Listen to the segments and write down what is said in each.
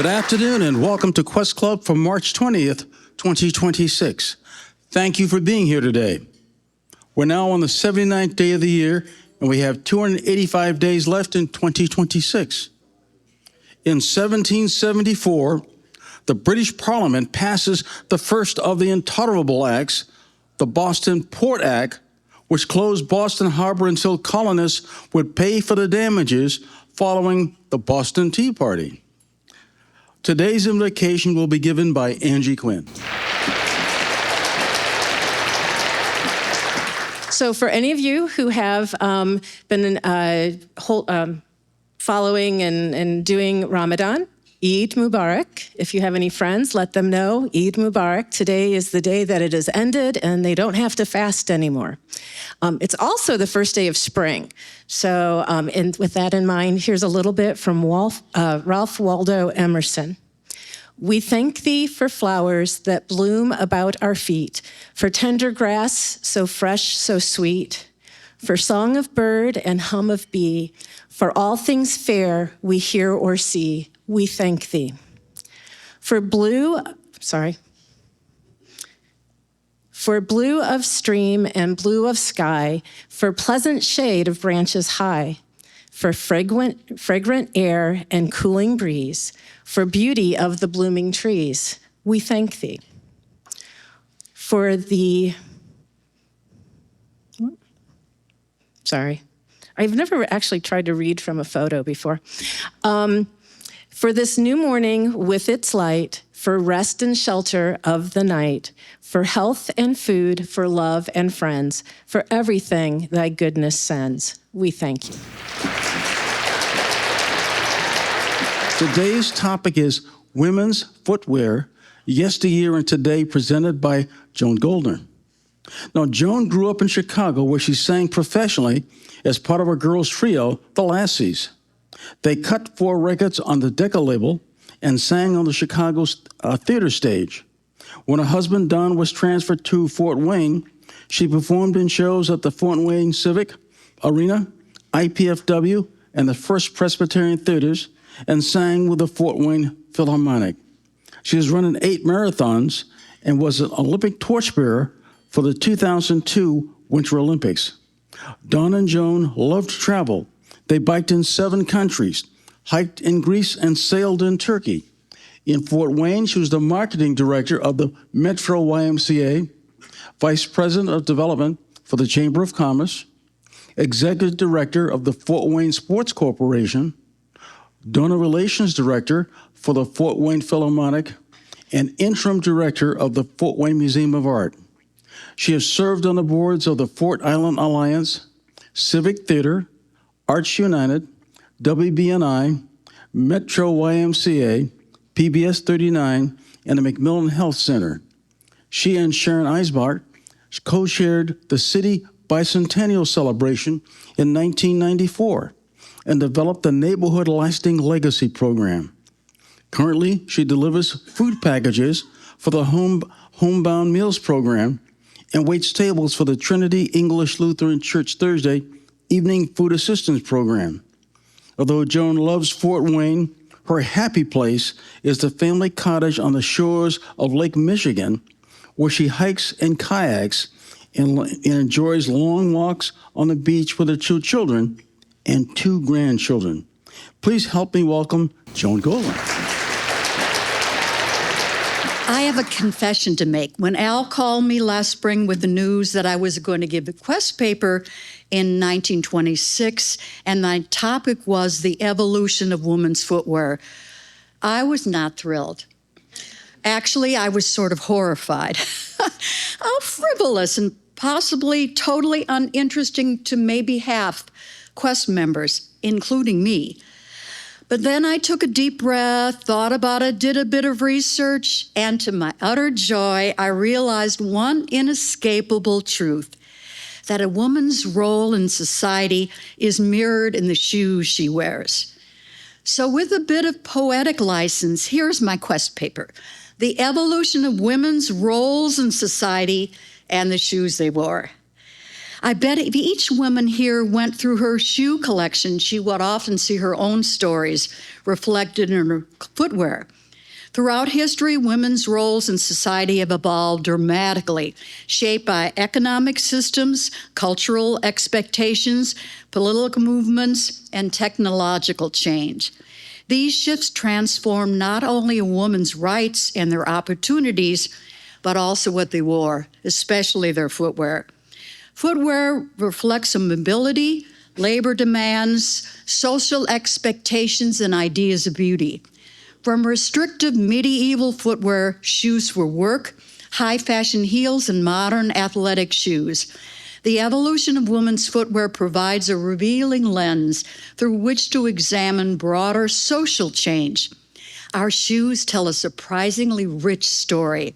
Good afternoon and welcome to Quest Club for March 20th, 2026. Thank you for being here today. We're now on the 79th day of the year and we have 285 days left in 2026. In 1774, the British Parliament passes the first of the intolerable acts, the Boston Port Act, which closed Boston Harbor until colonists would pay for the damages following the Boston Tea Party. Today's invocation will be given by Angie Quinn. So for any of you who have been following and doing Ramadan, Eid Mubarak. If you have any friends, let them know, Eid Mubarak. Today is the day that it has ended and they don't have to fast anymore. It's also the first day of spring. So and with that in mind, here's a little bit from Ralph Waldo Emerson. We thank thee for flowers that bloom about our feet, for tender grass so fresh, so sweet, for song of bird and hum of bee, for all things fair we hear or see, we thank thee. For blue of stream and blue of sky, for pleasant shade of branches high, for fragrant air and cooling breeze, for beauty of the blooming trees, we thank thee. For the, I've never actually tried to read from a photo before. For this new morning with its light, for rest and shelter of the night, for health and food, for love and friends, for everything thy goodness sends, we thank you. Today's topic is Women's Footwear, Yesteryear and Today, presented by Joan Goldner. Now, Joan grew up in Chicago where she sang professionally as part of a girls' trio, the Lassies. They cut 4 records on the Decca label and sang on the Chicago theater stage. When her husband, Don, was transferred to Fort Wayne, she performed in shows at the Fort Wayne Civic Arena, IPFW, and the First Presbyterian Theaters, and sang with the Fort Wayne Philharmonic. She has run in 8 marathons and was an Olympic torchbearer for the 2002 Winter Olympics. Dawn and Joan loved to travel. They biked in 7 countries, hiked in Greece, and sailed in Turkey. In Fort Wayne, she was the marketing director of the Metro YMCA, vice president of development for the Chamber of Commerce, executive director of the Fort Wayne Sports Corporation, donor relations director for the Fort Wayne Philharmonic, and interim director of the Fort Wayne Museum of Art. She has served on the boards of the Fort Island Alliance, Civic Theater, Arts United, WBNI, Metro YMCA, PBS 39, and the McMillan Health Center. She and Sharon Eisbach co-chaired the City Bicentennial Celebration in 1994 and developed the Neighborhood Lasting Legacy Program. Currently, she delivers food packages for the Homebound Meals Program and waits tables for the Trinity English Lutheran Church Thursday Evening Food Assistance Program. Although Joan loves Fort Wayne, her happy place is the family cottage on the shores of Lake Michigan, where she hikes and kayaks and enjoys long walks on the beach with her 2 children and 2 grandchildren. Please help me welcome Joan Goldner. I have a confession to make. When Al called me last spring with the news that I was going to give a Quest paper in 1926, and my topic was the evolution of women's footwear, I was not thrilled. Actually, I was sort of horrified. How frivolous and possibly totally uninteresting to maybe half Quest members, including me. But then I took a deep breath, thought about it, did a bit of research, and to my utter joy, I realized one inescapable truth, that a woman's role in society is mirrored in the shoes she wears. So with a bit of poetic license, here's my Quest paper, The Evolution of Women's Roles in Society and the Shoes They Wore. I bet if each woman here went through her shoe collection, she would often see her own stories reflected in her footwear. Throughout history, women's roles in society have evolved dramatically, shaped by economic systems, cultural expectations, political movements, and technological change. These shifts transform not only a woman's rights and their opportunities, but also what they wore, especially their footwear. Footwear reflects a mobility, labor demands, social expectations, and ideas of beauty. From restrictive medieval footwear, shoes for work, high fashion heels, and modern athletic shoes, the evolution of women's footwear provides a revealing lens through which to examine broader social change. Our shoes tell a surprisingly rich story.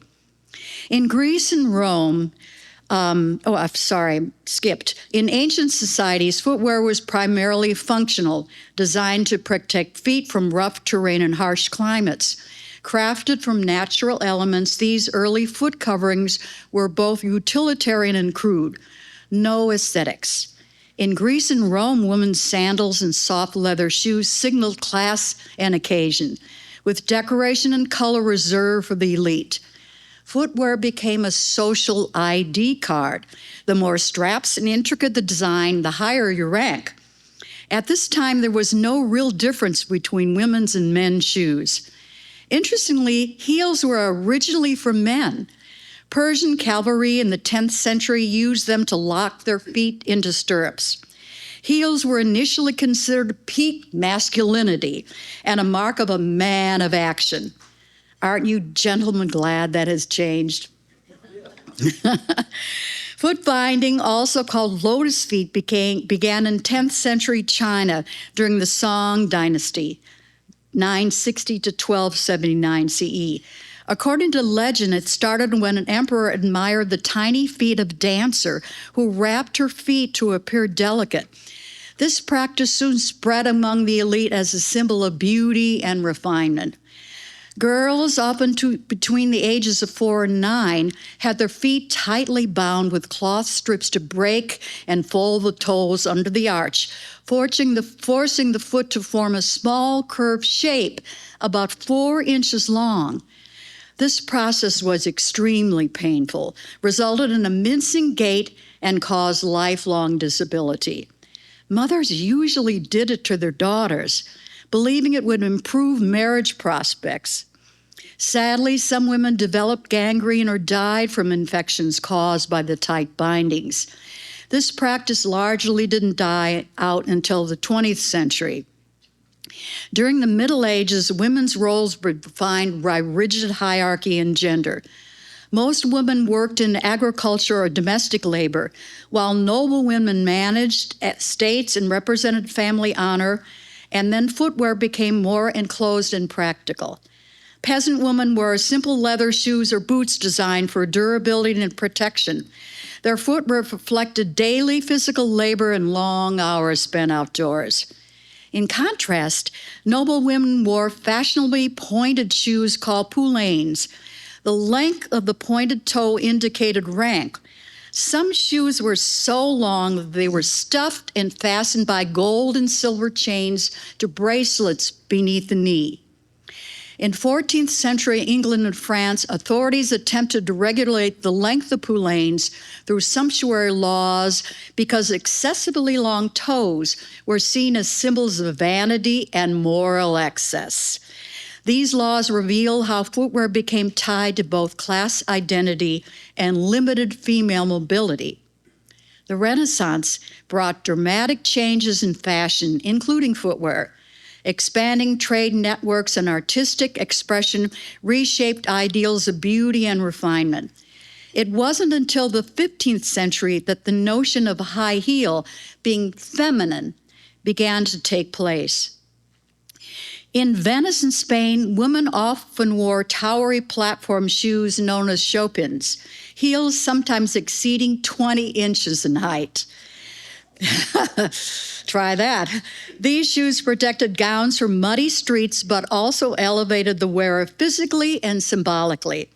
In Greece and Rome, In ancient societies, footwear was primarily functional, designed to protect feet from rough terrain and harsh climates. Crafted from natural elements, these early foot coverings were both utilitarian and crude. No aesthetics. In Greece and Rome, women's sandals and soft leather shoes signaled class and occasion, with decoration and color reserved for the elite. Footwear became a social ID card. The more straps and intricate the design, the higher your rank. At this time, there was no real difference between women's and men's shoes. Interestingly, heels were originally for men. Persian cavalry in the 10th century used them to lock their feet into stirrups. Heels were initially considered peak masculinity and a mark of a man of action. Aren't you gentlemen glad that has changed? Foot binding, also called lotus feet, began in 10th century China during the Song dynasty, 960 to 1279 CE. According to legend, it started when an emperor admired the tiny feet of a dancer who wrapped her feet to appear delicate. This practice soon spread among the elite as a symbol of beauty and refinement. Girls, often between the ages of 4 and 9, had their feet tightly bound with cloth strips to break and fold the toes under the arch, forcing the foot to form a small curved shape about 4 inches long. This process was extremely painful, resulted in a mincing gait, and caused lifelong disability. Mothers usually did it to their daughters, believing it would improve marriage prospects. Sadly, some women developed gangrene or died from infections caused by the tight bindings. This practice largely didn't die out until the 20th century. During the Middle Ages, women's roles were defined by rigid hierarchy and gender. Most women worked in agriculture or domestic labor, while noble women managed estates and represented family honor, and then footwear became more enclosed and practical. Peasant women wore simple leather shoes or boots designed for durability and protection. Their footwear reflected daily physical labor and long hours spent outdoors. In contrast, noble women wore fashionably pointed shoes called poulaines. The length of the pointed toe indicated rank. Some shoes were so long that they were stuffed and fastened by gold and silver chains to bracelets beneath the knee. In 14th century England and France, authorities attempted to regulate the length of poulaines through sumptuary laws because excessively long toes were seen as symbols of vanity and moral excess. These laws reveal how footwear became tied to both class identity and limited female mobility. The Renaissance brought dramatic changes in fashion, including footwear. Expanding trade networks and artistic expression reshaped ideals of beauty and refinement. It wasn't until the 15th century that the notion of a high heel being feminine began to take place. In Venice and Spain, women often wore towery platform shoes known as chopins, heels sometimes exceeding 20 inches in height. Try that. These shoes protected gowns from muddy streets, but also elevated the wearer physically and symbolically.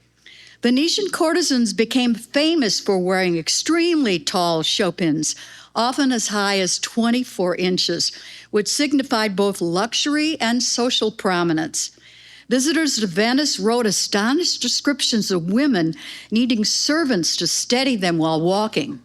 Venetian courtesans became famous for wearing extremely tall chopins, often as high as 24 inches, which signified both luxury and social prominence. Visitors to Venice wrote astonished descriptions of women needing servants to steady them while walking.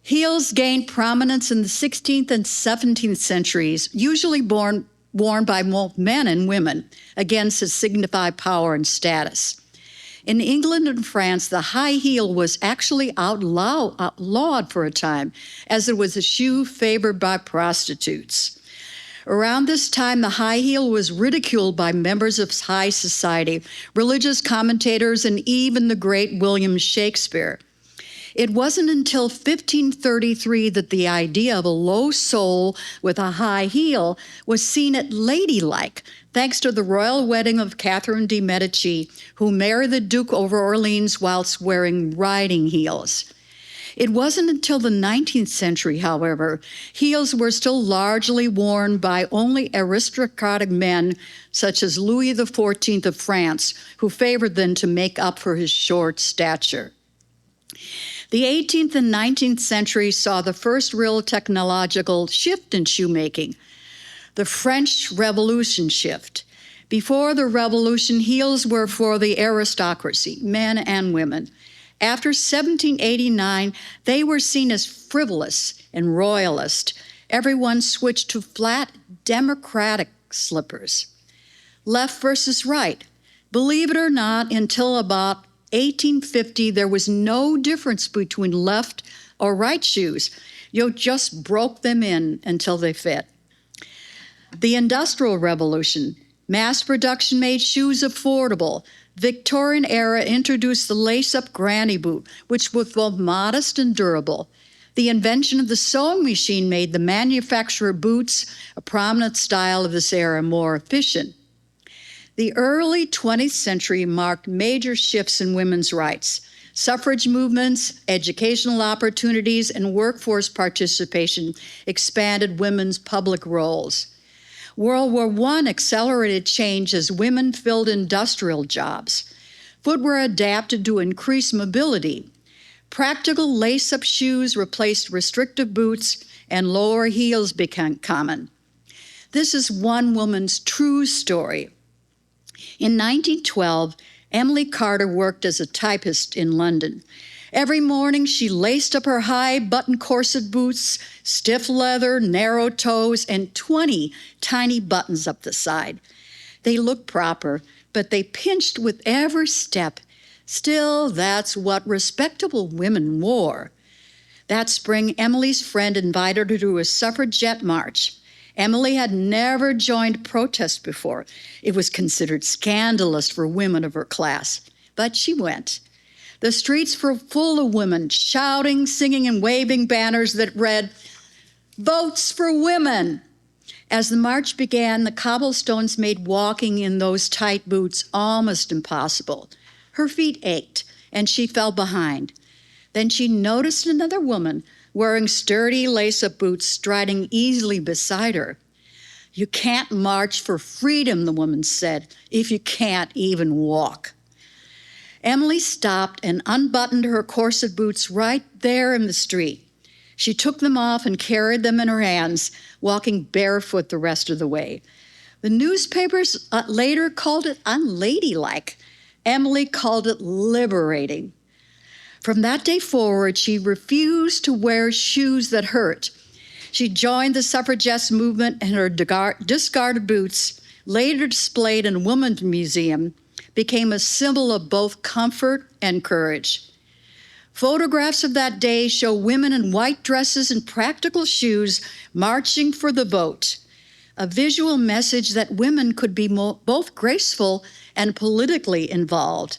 Heels gained prominence in the 16th and 17th centuries, usually worn by both men and women, again to signify power and status. In England and France, the high heel was actually outlawed for a time, as it was a shoe favored by prostitutes. Around this time, the high heel was ridiculed by members of high society, religious commentators, and even the great William Shakespeare. It wasn't until 1533 that the idea of a low sole with a high heel was seen as ladylike, thanks to the royal wedding of Catherine de' Medici, who married the Duke over Orleans whilst wearing riding heels. It wasn't until the 19th century, however, heels were still largely worn by only aristocratic men, such as Louis XIV of France, who favored them to make up for his short stature. The 18th and 19th centuries saw the first real technological shift in shoemaking, the French Revolution shift. Before the Revolution, heels were for the aristocracy, men and women. After 1789, they were seen as frivolous and royalist. Everyone switched to flat, democratic slippers. Left versus right. Believe it or not, until about 1850, there was no difference between left or right shoes. You just broke them in until they fit. The Industrial Revolution. Mass production made shoes affordable. Victorian era introduced the lace-up granny boot, which was both modest and durable. The invention of the sewing machine made the manufacture of boots, a prominent style of this era, more efficient. The early 20th century marked major shifts in women's rights. Suffrage movements, educational opportunities, and workforce participation expanded women's public roles. World War I accelerated change as women filled industrial jobs. Footwear adapted to increase mobility. Practical lace-up shoes replaced restrictive boots, and lower heels became common. This is one woman's true story. In 1912, Emily Carter worked as a typist in London. Every morning, she laced up her high button corset boots, stiff leather, narrow toes, and 20 tiny buttons up the side. They looked proper, but they pinched with every step. Still, that's what respectable women wore. That spring, Emily's friend invited her to a suffragette march. Emily had never joined protest before. It was considered scandalous for women of her class, but she went. The streets were full of women shouting, singing, and waving banners that read, "Votes for Women." As the march began, the cobblestones made walking in those tight boots almost impossible. Her feet ached, and she fell behind. Then she noticed another woman wearing sturdy lace-up boots striding easily beside her. "You can't march for freedom," the woman said, "if you can't even walk." Emily stopped and unbuttoned her corset boots right there in the street. She took them off and carried them in her hands, walking barefoot the rest of the way. The newspapers later called it unladylike. Emily called it liberating. From that day forward, she refused to wear shoes that hurt. She joined the suffragettes movement, and her discarded boots, later displayed in a women's museum, became a symbol of both comfort and courage. Photographs of that day show women in white dresses and practical shoes marching for the vote, a visual message that women could be both graceful and politically involved.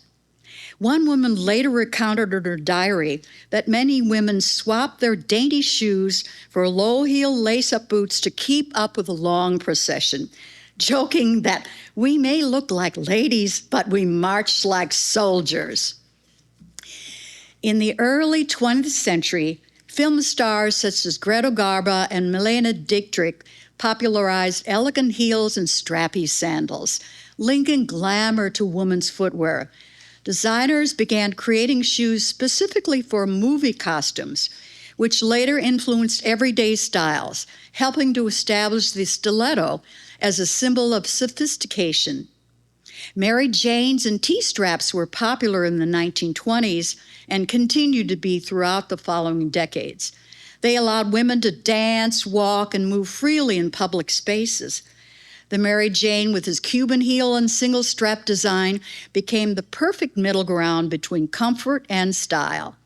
One woman later recounted in her diary that many women swapped their dainty shoes for low-heel lace-up boots to keep up with the long procession, joking that we may look like ladies, but we march like soldiers. In the early 20th century, film stars such as Greta Garbo and Marlene Dietrich popularized elegant heels and strappy sandals, linking glamour to women's footwear. Designers began creating shoes specifically for movie costumes, which later influenced everyday styles, helping to establish the stiletto as a symbol of sophistication. Mary Janes and T-straps were popular in the 1920s and continued to be throughout the following decades. They allowed women to dance, walk, and move freely in public spaces. The Mary Jane with its Cuban heel and single strap design became the perfect middle ground between comfort and style.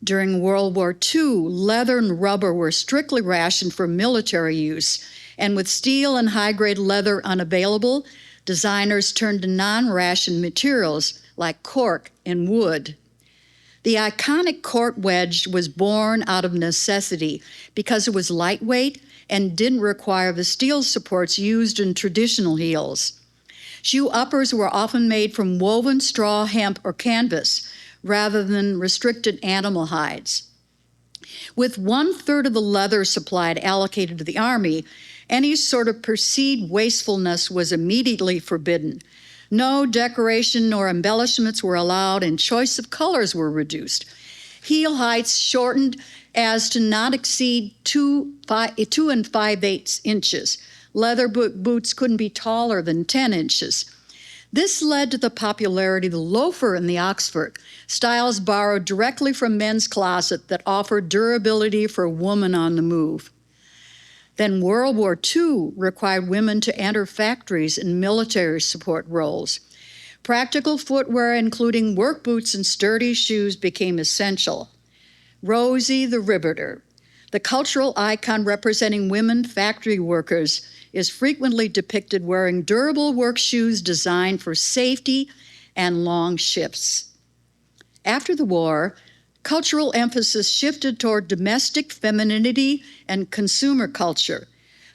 During World War II, leather and rubber were strictly rationed for military use, and with steel and high-grade leather unavailable, designers turned to non-rationed materials like cork and wood. The iconic court wedge was born out of necessity because it was lightweight and didn't require the steel supports used in traditional heels. Shoe uppers were often made from woven straw, hemp, or canvas, rather than restricted animal hides. With 1/3 of the leather supplied allocated to the Army, any sort of perceived wastefulness was immediately forbidden. No decoration nor embellishments were allowed, and choice of colors were reduced. Heel heights shortened as to not exceed 2 5/8 inches. Leather boots couldn't be taller than 10 inches. This led to the popularity of the loafer and the Oxford, styles borrowed directly from men's closet that offered durability for a woman on the move. Then World War II required women to enter factories and military support roles. Practical footwear, including work boots and sturdy shoes, became essential. Rosie the Riveter, the cultural icon representing women factory workers, is frequently depicted wearing durable work shoes designed for safety and long shifts. After the war, cultural emphasis shifted toward domestic femininity and consumer culture.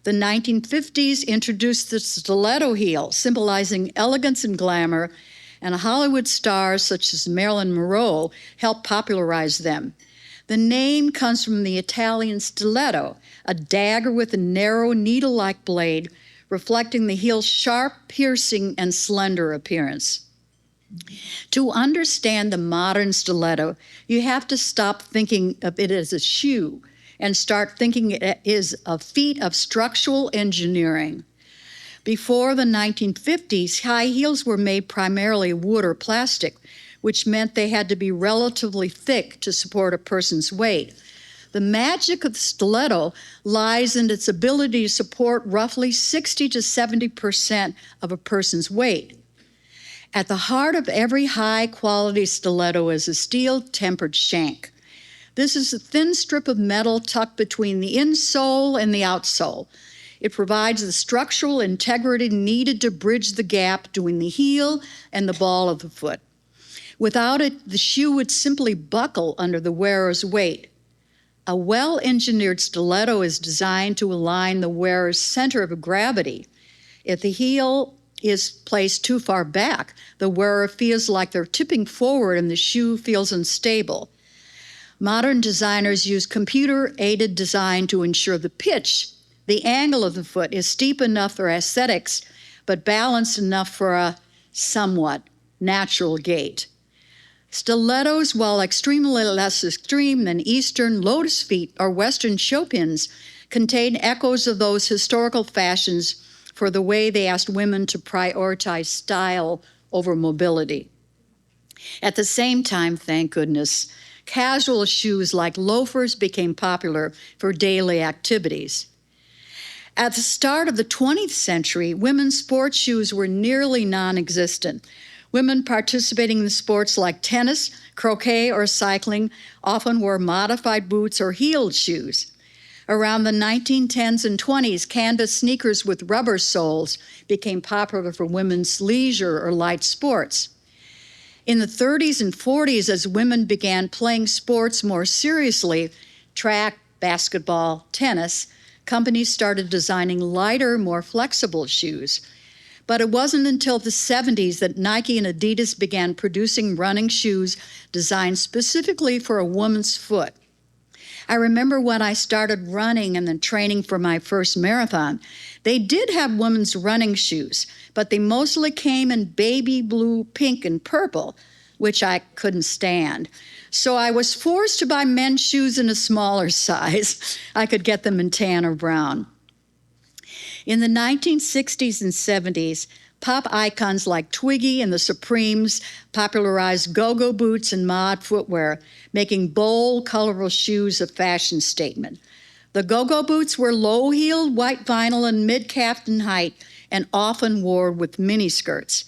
The 1950s introduced the stiletto heel, symbolizing elegance and glamour, and Hollywood stars such as Marilyn Monroe helped popularize them. The name comes from the Italian stiletto, a dagger with a narrow needle-like blade, reflecting the heel's sharp, piercing, and slender appearance. To understand the modern stiletto, you have to stop thinking of it as a shoe and start thinking it is a feat of structural engineering. Before the 1950s, high heels were made primarily of wood or plastic, which meant they had to be relatively thick to support a person's weight. The magic of the stiletto lies in its ability to support roughly 60 to 70% of a person's weight. At the heart of every high-quality stiletto is a steel-tempered shank. This is a thin strip of metal tucked between the insole and the outsole. It provides the structural integrity needed to bridge the gap between the heel and the ball of the foot. Without it, the shoe would simply buckle under the wearer's weight. A well-engineered stiletto is designed to align the wearer's center of gravity. If the heel is placed too far back, the wearer feels like they're tipping forward and the shoe feels unstable. Modern designers use computer-aided design to ensure the pitch, the angle of the foot, is steep enough for aesthetics, but balanced enough for a somewhat natural gait. Stilettos, while extremely less extreme than Eastern lotus feet or Western chopins, contain echoes of those historical fashions for the way they asked women to prioritize style over mobility. At the same time, thank goodness, casual shoes like loafers became popular for daily activities. At the start of the 20th century, women's sports shoes were nearly non-existent. Women participating in sports like tennis, croquet, or cycling often wore modified boots or heeled shoes. Around the 1910s and 20s, canvas sneakers with rubber soles became popular for women's leisure or light sports. In the 30s and 40s, as women began playing sports more seriously, track, basketball, tennis, companies started designing lighter, more flexible shoes. But it wasn't until the 70s that Nike and Adidas began producing running shoes designed specifically for a woman's foot. I remember when I started running and then training for my first marathon, they did have women's running shoes, but they mostly came in baby blue, pink, and purple, which I couldn't stand. So I was forced to buy men's shoes in a smaller size. I could get them in tan or brown. In the 1960s and 70s, pop icons like Twiggy and the Supremes popularized go-go boots and mod footwear, making bold, colorful shoes a fashion statement. The go-go boots were low-heeled, white vinyl, and mid-calf in height, and often wore with miniskirts.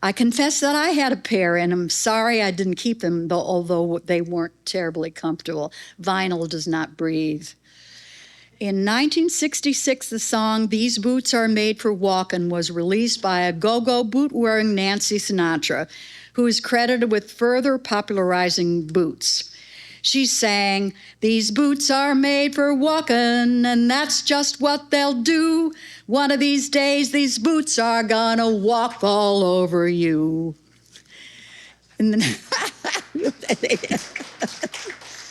I confess that I had a pair, and I'm sorry I didn't keep them, although they weren't terribly comfortable. Vinyl does not breathe. In 1966, the song "These Boots Are Made for Walkin'" was released by a go-go boot-wearing Nancy Sinatra, who is credited with further popularizing boots. She sang, "These boots are made for walkin', and that's just what they'll do. One of these days, these boots are gonna walk all over you." And then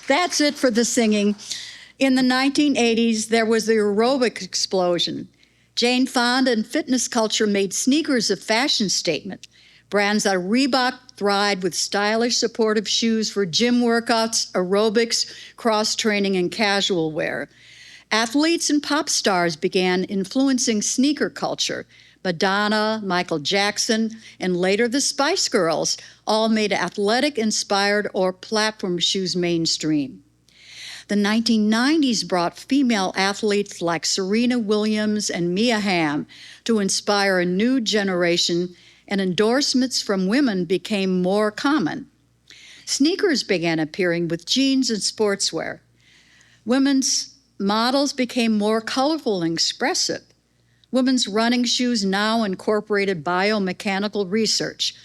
that's it for the singing. In the 1980s, there was the aerobic explosion. Jane Fonda and fitness culture made sneakers a fashion statement. Brands like Reebok thrived with stylish, supportive shoes for gym workouts, aerobics, cross-training, and casual wear. Athletes and pop stars began influencing sneaker culture. Madonna, Michael Jackson, and later the Spice Girls all made athletic-inspired or platform shoes mainstream. The 1990s brought female athletes like Serena Williams and Mia Hamm to inspire a new generation, and endorsements from women became more common. Sneakers began appearing with jeans and sportswear. Women's models became more colorful and expressive. Women's running shoes now incorporated biomechanical research,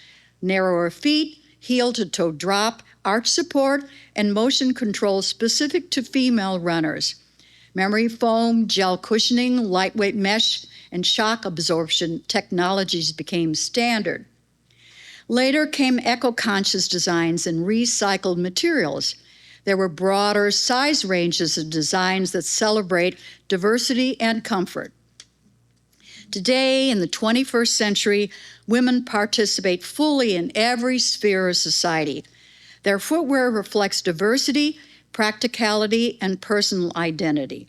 narrower feet, heel-to-toe drop, arch support, and motion control specific to female runners. Memory foam, gel cushioning, lightweight mesh, and shock absorption technologies became standard. Later came eco-conscious designs and recycled materials. There were broader size ranges of designs that celebrate diversity and comfort. Today, in the 21st century, women participate fully in every sphere of society. Their footwear reflects diversity, practicality, and personal identity.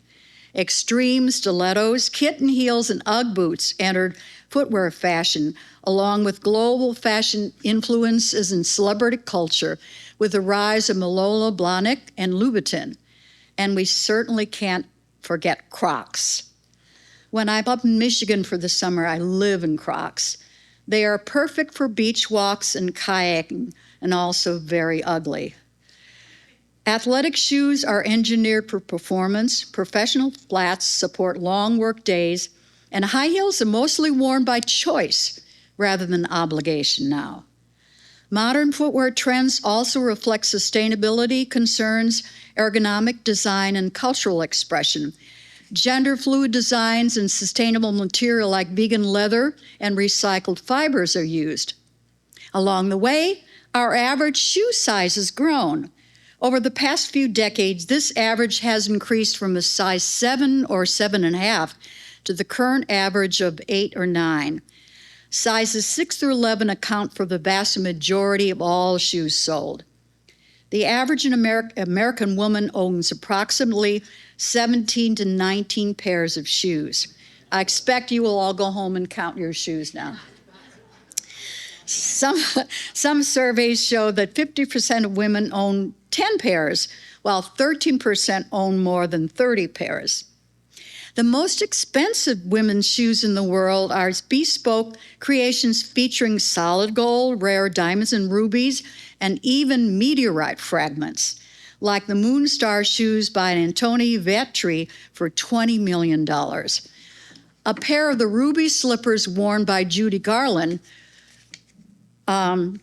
Extreme stilettos, kitten heels, and Ugg boots entered footwear fashion, along with global fashion influences in celebrity culture, with the rise of Malala Blahnik and Louboutin. And we certainly can't forget Crocs. When I'm up in Michigan for the summer, I live in Crocs. They are perfect for beach walks and kayaking, and also very ugly. Athletic shoes are engineered for performance. Professional flats support long work days, and high heels are mostly worn by choice rather than obligation now. Modern footwear trends also reflect sustainability concerns, ergonomic design, and cultural expression. Gender-fluid designs and sustainable material like vegan leather and recycled fibers are used. Along the way, our average shoe size has grown. Over the past few decades, this average has increased from a size 7 or 7.5 to the current average of 8 or 9. Sizes 6 through 11 account for the vast majority of all shoes sold. The average American woman owns approximately 17 to 19 pairs of shoes. I expect you will all go home and count your shoes now. Some surveys show that 50% of women own 10 pairs, while 13% own more than 30 pairs. The most expensive women's shoes in the world are bespoke creations featuring solid gold, rare diamonds and rubies, and even meteorite fragments, like the Moonstar shoes by Antoni Vetri for $20 million. A pair of the ruby slippers worn by Judy Garland in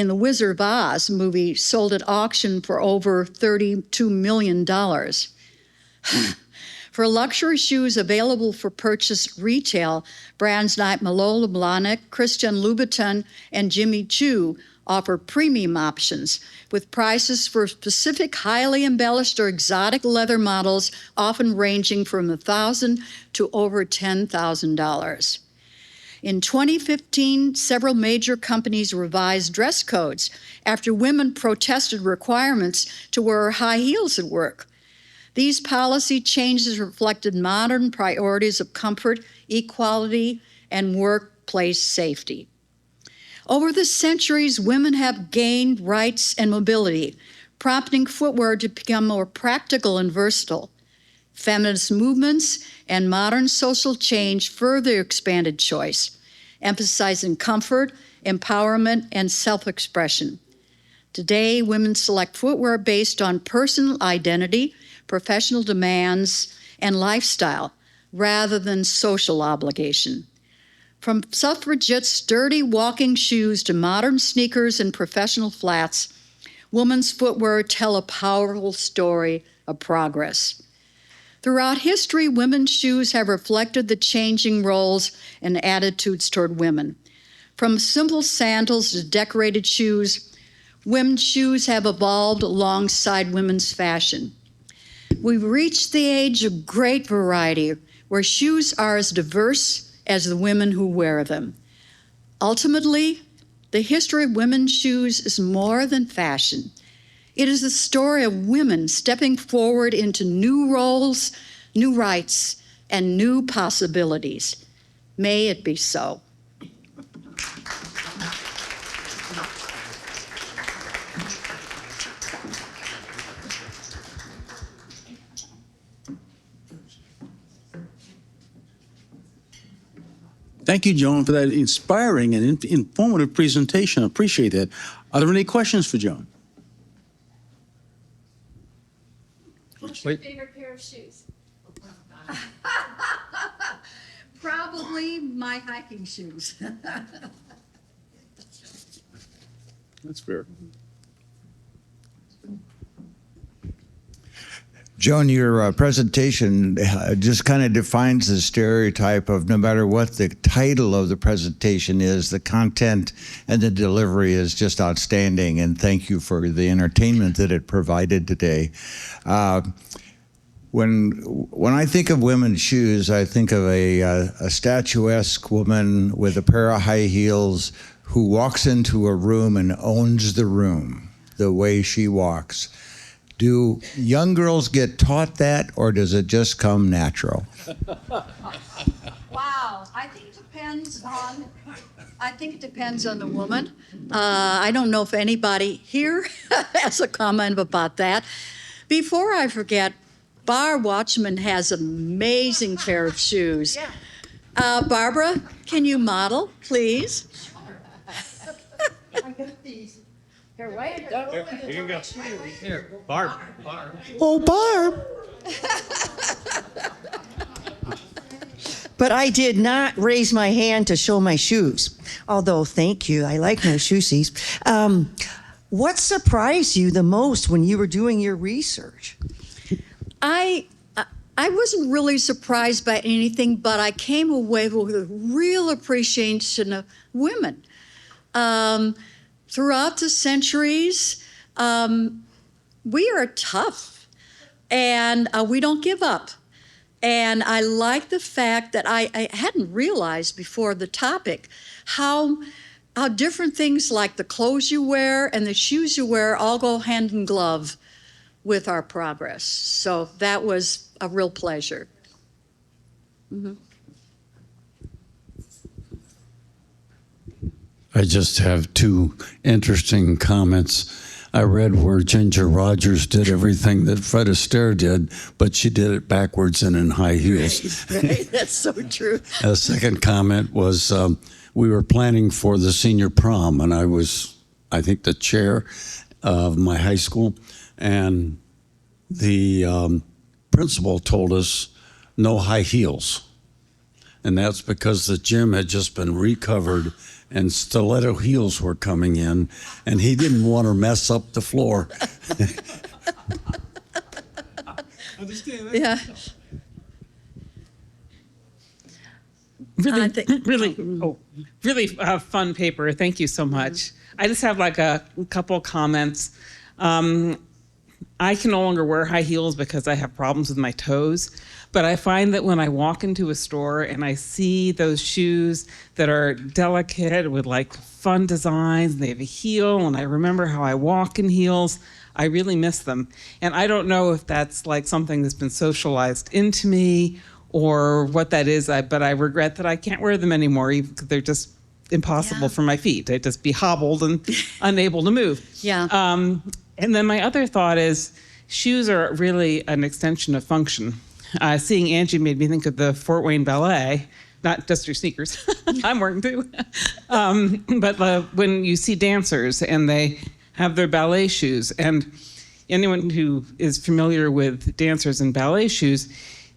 the Wizard of Oz movie sold at auction for over $32 million. For luxury shoes available for purchase retail, brands like Malala Blahnik, Christian Louboutin, and Jimmy Choo offer premium options with prices for specific highly embellished or exotic leather models, often ranging from $1,000 to over $10,000. In 2015, several major companies revised dress codes after women protested requirements to wear high heels at work. These policy changes reflected modern priorities of comfort, equality, and workplace safety. Over the centuries, women have gained rights and mobility, prompting footwear to become more practical and versatile. Feminist movements and modern social change further expanded choice, emphasizing comfort, empowerment, and self-expression. Today, women select footwear based on personal identity, professional demands, and lifestyle, rather than social obligation. From suffragette sturdy walking shoes to modern sneakers and professional flats, women's footwear tell a powerful story of progress. Throughout history, women's shoes have reflected the changing roles and attitudes toward women. From simple sandals to decorated shoes, women's shoes have evolved alongside women's fashion. We've reached the age of great variety, where shoes are as diverse as the women who wear them. Ultimately, the history of women's shoes is more than fashion. It is the story of women stepping forward into new roles, new rights, and new possibilities. May it be so. Thank you, Joan, for that inspiring and informative presentation. I appreciate that. Are there any questions for Joan? What's your favorite pair of shoes? Probably my hiking shoes. That's fair. Joan, your presentation just kind of defines the stereotype of no matter what the title of the presentation is, the content and the delivery is just outstanding. And thank you for the entertainment that it provided today. When I think of women's shoes, I think of a statuesque woman with a pair of high heels who walks into a room and owns the room the way she walks. Do young girls get taught that, or does it just come natural? Wow, I think it depends on the woman. I don't know if anybody here has a comment about that. Before I forget, Bar Watchman has an amazing pair of shoes. Yeah. Barbara, can you model, please? I got these. Here, wait. Here you go. Here, Barb. Oh, Barb. But I did not raise my hand to show my shoes. Although, thank you, I like my shoesies. What surprised you the most when you were doing your research? I wasn't really surprised by anything, but I came away with a real appreciation of women. Throughout the centuries, we are tough, and we don't give up. And I like the fact that I hadn't realized before the topic how different things like the clothes you wear and the shoes you wear all go hand in glove with our progress. So that was a real pleasure. Mm-hmm. I just have two interesting comments. I read where Ginger Rogers did everything that Fred Astaire did, but she did it backwards and in high heels. Right. That's so true. A second comment was we were planning for the senior prom, and I was, I think, the chair of my high school, and the principal told us no high heels. And that's because the gym had just been recovered and stiletto heels were coming in, and he didn't want to mess up the floor. Yeah. Really fun paper. Thank you so much. I just have like a couple comments. I can no longer wear high heels because I have problems with my toes. But I find that when I walk into a store and I see those shoes that are delicate with like fun designs, and they have a heel, and I remember how I walk in heels, I really miss them. And I don't know if that's like something that's been socialized into me or what that is, but I regret that I can't wear them anymore. They're just impossible for my feet. I'd just be hobbled and unable to move. Yeah. And then my other thought is shoes are really an extension of function. Seeing Angie made me think of the Fort Wayne Ballet, not just your sneakers. I'm wearing too. But when you see dancers and they have their ballet shoes, and anyone who is familiar with dancers and ballet shoes,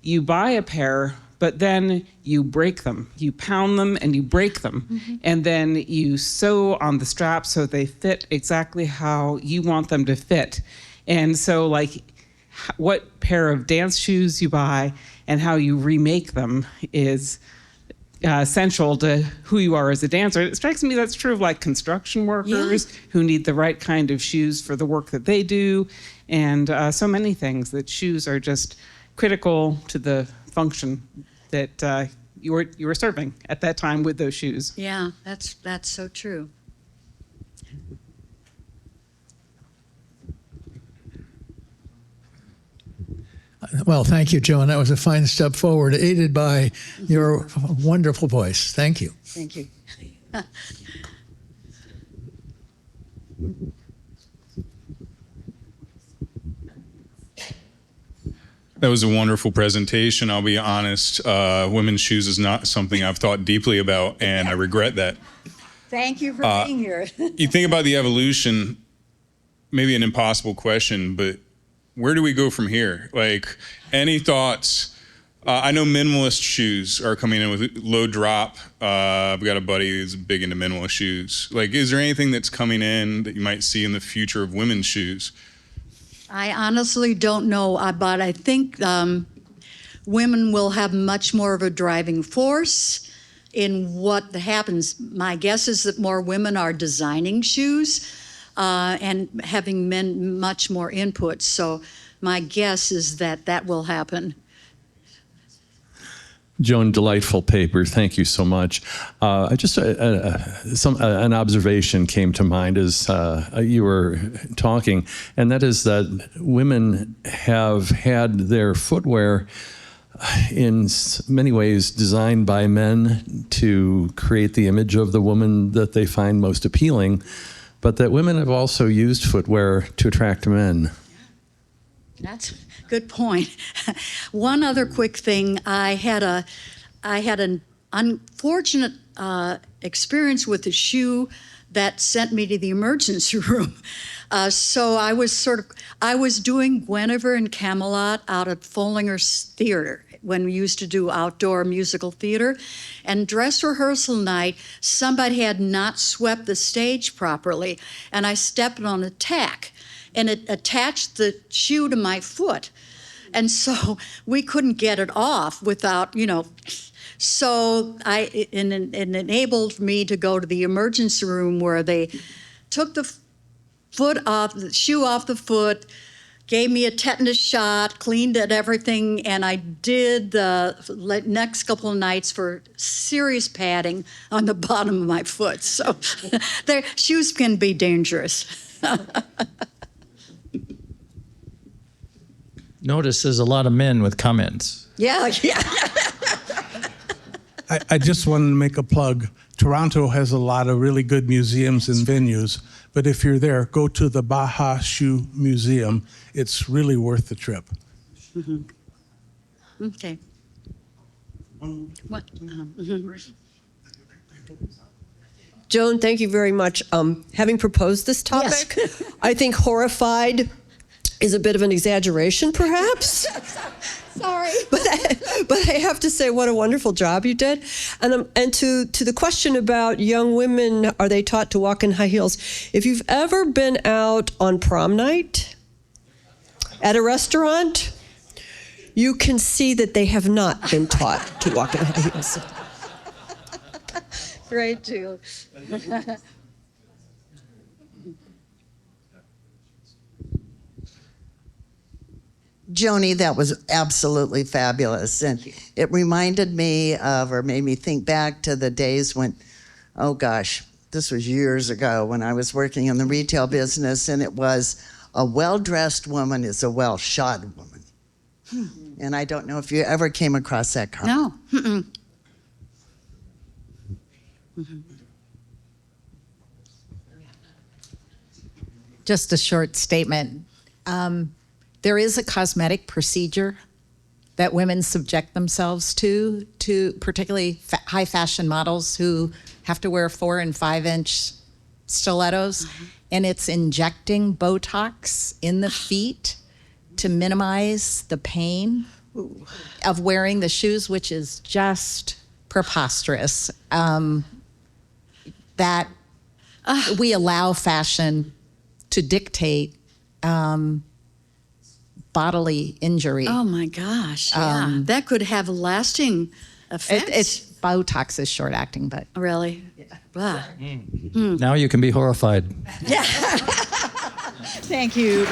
you buy a pair, but then you break them. You pound them and you break them. Mm-hmm. And then you sew on the straps so they fit exactly how you want them to fit. And so like what pair of dance shoes you buy and how you remake them is essential to who you are as a dancer. It strikes me that's true of like construction workers who need the right kind of shoes for the work that they do, and so many things, that shoes are just critical to the function that you were serving at that time with those shoes. Yeah, that's so true. Well, thank you, Joan. That was a fine step forward, aided by your wonderful voice. Thank you. Thank you. That was a wonderful presentation. I'll be honest, women's shoes is not something I've thought deeply about, and I regret that. Thank you for being here. You think about the evolution, maybe an impossible question, but where do we go from here? Like, any thoughts? I know minimalist shoes are coming in with low drop. I've got a buddy who's big into minimalist shoes. Like, is there anything that's coming in that you might see in the future of women's shoes? I honestly don't know, but I think women will have much more of a driving force in what happens. My guess is that more women are designing shoes and having men much more input. So my guess is that that will happen. Joan, delightful paper. Thank you so much. An observation came to mind as you were talking, and that is that women have had their footwear in many ways designed by men to create the image of the woman that they find most appealing, but that women have also used footwear to attract men. That's a good point. One other quick thing, I had an unfortunate experience with a shoe that sent me to the emergency room. So I was doing Guinevere and Camelot out at Follinger's Theater when we used to do outdoor musical theater. And dress rehearsal night, somebody had not swept the stage properly, and I stepped on a tack, and it attached the shoe to my foot. And so we couldn't get it off without, so it enabled me to go to the emergency room where they took the shoe off the foot, gave me a tetanus shot, cleaned it, everything, and I did the next couple of nights for serious padding on the bottom of my foot. So their shoes can be dangerous. Notice there's a lot of men with comments. Yeah. I just wanted to make a plug. Toronto has a lot of really good museums and venues, but if you're there, go to the Baja Shoe Museum. It's really worth the trip. Mm-hmm. Okay. What? Joan, thank you very much. Having proposed this topic, yes. I think horrified is a bit of an exaggeration, perhaps. Sorry. But I have to say, what a wonderful job you did. And to the question about young women, are they taught to walk in high heels? If you've ever been out on prom night at a restaurant, you can see that they have not been taught to walk in high heels. Great, too. Joni, that was absolutely fabulous. And it reminded me of, or made me think back to the days when, oh gosh, this was years ago when I was working in the retail business, and it was a well-dressed woman is a well-shod woman. And I don't know if you ever came across that comment. No. Mm-mm. Mm-hmm. Just a short statement. There is a cosmetic procedure that women subject themselves to particularly high fashion models who have to wear 4 and 5 inch stilettos, and it's injecting Botox in the feet to minimize the pain of wearing the shoes, which is just preposterous. That we allow fashion to dictate bodily injury. Oh my gosh! Yeah, that could have lasting effects. It's Botox is short acting, but really. Yeah. Now you can be horrified. Thank you.